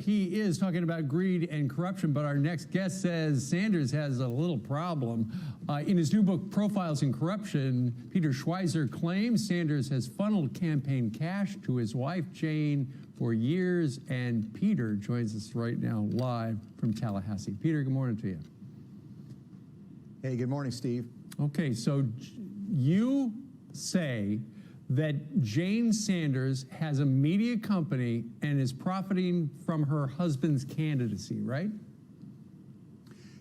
he is talking about greed and corruption, but our next guest says Sanders has a little problem. In his new book, Profiles in Corruption, Peter Schweizer claims Sanders has funneled campaign cash to his wife, Jane, for years. And Peter joins us right now live from Tallahassee. Peter, good morning to you. Hey, good morning, Steve. Okay, so you say that Jane Sanders has a media company and is profiting from her husband's candidacy, right?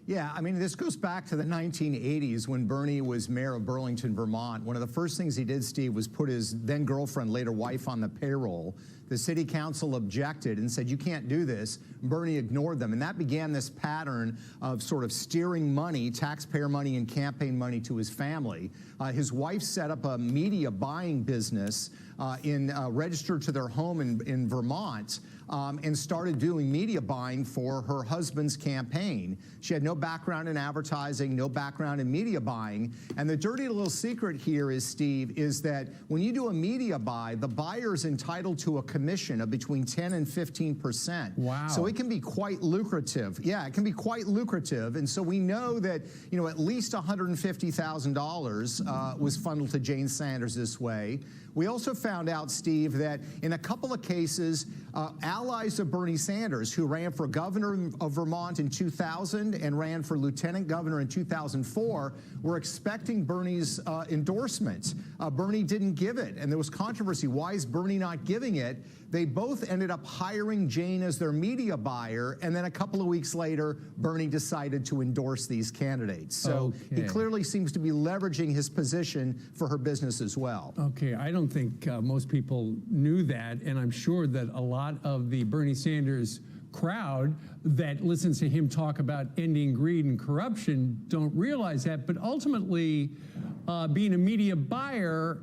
Yeah, I mean, this goes back to the 1980s when Bernie was mayor of Burlington, Vermont. One of the first things he did, Steve, was put his then girlfriend, later wife, on the payroll. The city council objected and said, you can't do this. Bernie ignored them. And that began this pattern of sort of steering money, taxpayer money and campaign money, to his family. His wife set up a media buying business registered to their home in Vermont, and started doing media buying for her husband's campaign. She had no background in advertising, no background in media buying. And the dirty little secret here is, Steve, is that when you do a media buy, the buyer is entitled to a commission of between 10 and 15%. Wow. So it can be quite lucrative. Yeah, it can be quite lucrative. And so we know that, you know, at least $150,000 was funneled to Jane Sanders this way. We also found out, Steve, that in a couple of cases, allies of Bernie Sanders, who ran for governor of Vermont in 2000 and ran for lieutenant governor in 2004, were expecting Bernie's endorsement. Bernie didn't give it, and there was controversy. Why is Bernie not giving it? They both ended up hiring Jane as their media buyer, and then a couple of weeks later, Bernie decided to endorse these candidates. So he clearly seems to be leveraging his position for her business as well. Okay, I don't think most people knew that, and I'm sure that a lot of the Bernie Sanders crowd that listens to him talk about ending greed and corruption don't realize that. But ultimately, being a media buyer,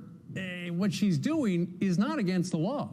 what she's doing is not against the law.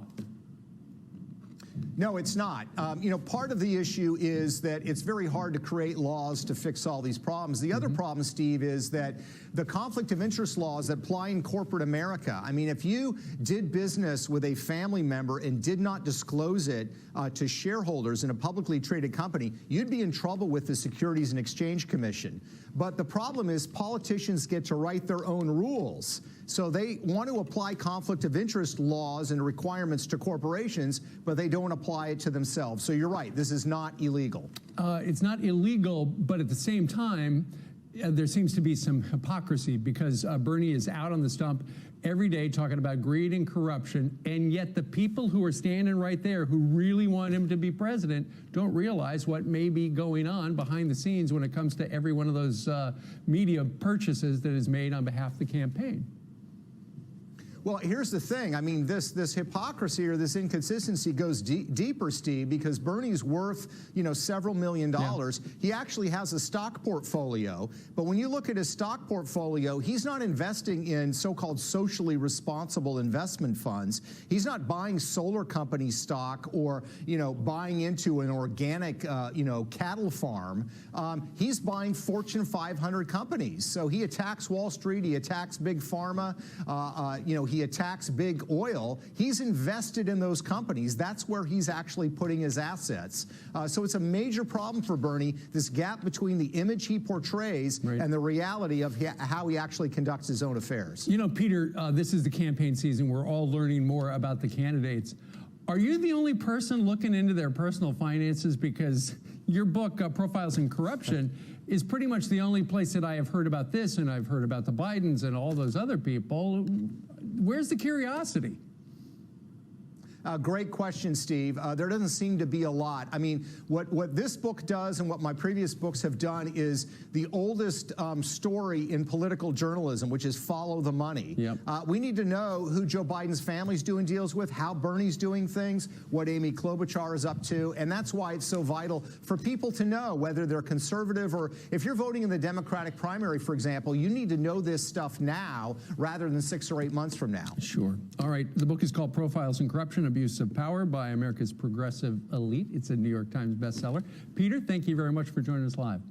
No, it's not. You know, part of the issue is that it's very hard to create laws to fix all these problems. The other problem, Steve, is that the conflict of interest laws that apply in corporate America. I mean, if you did business with a family member and did not disclose it to shareholders in a publicly traded company, you'd be in trouble with the Securities and Exchange Commission. But the problem is politicians get to write their own rules. So they want to apply conflict of interest laws and requirements to corporations, but they don't apply it to themselves. So you're right, this is not illegal. It's not illegal, but at the same time, there seems to be some hypocrisy, because Bernie is out on the stump every day talking about greed and corruption, and yet the people who are standing right there who really want him to be president don't realize what may be going on behind the scenes when it comes to every one of those media purchases that is made on behalf of the campaign. Well, here's the thing. I mean, this hypocrisy or this inconsistency goes deeper, Steve, because Bernie's worth, you know, several million dollars. Yeah. He actually has a stock portfolio. But when you look at his stock portfolio, he's not investing in so-called socially responsible investment funds. He's not buying solar company stock or, you know, buying into an organic, you know, cattle farm. He's buying Fortune 500 companies. So he attacks Wall Street. He attacks Big Pharma. You know, he attacks big oil. He's invested in those companies. That's where he's actually putting his assets. So it's a major problem for Bernie, this gap between the image he portrays and the reality of how he actually conducts his own affairs. You know, Peter, this is the campaign season. We're all learning more about the candidates. Are you the only person looking into their personal finances? Because your book, Profiles in Corruption, is pretty much the only place that I have heard about this, and I've heard about the Bidens and all those other people. Where's the curiosity? Great question, Steve. There doesn't seem to be a lot. I mean, what this book does and what my previous books have done is the oldest story in political journalism, which is follow the money. Yep. We need to know who Joe Biden's family's doing deals with, how Bernie's doing things, what Amy Klobuchar is up to, and that's why it's so vital for people to know whether they're conservative or if you're voting in the Democratic primary, for example, you need to know this stuff now rather than 6 or 8 months from now. Sure. All right. The book is called Profiles in Corruption, Abuse of Power by America's Progressive Elite. It's a New York Times bestseller. Peter, thank you very much for joining us live.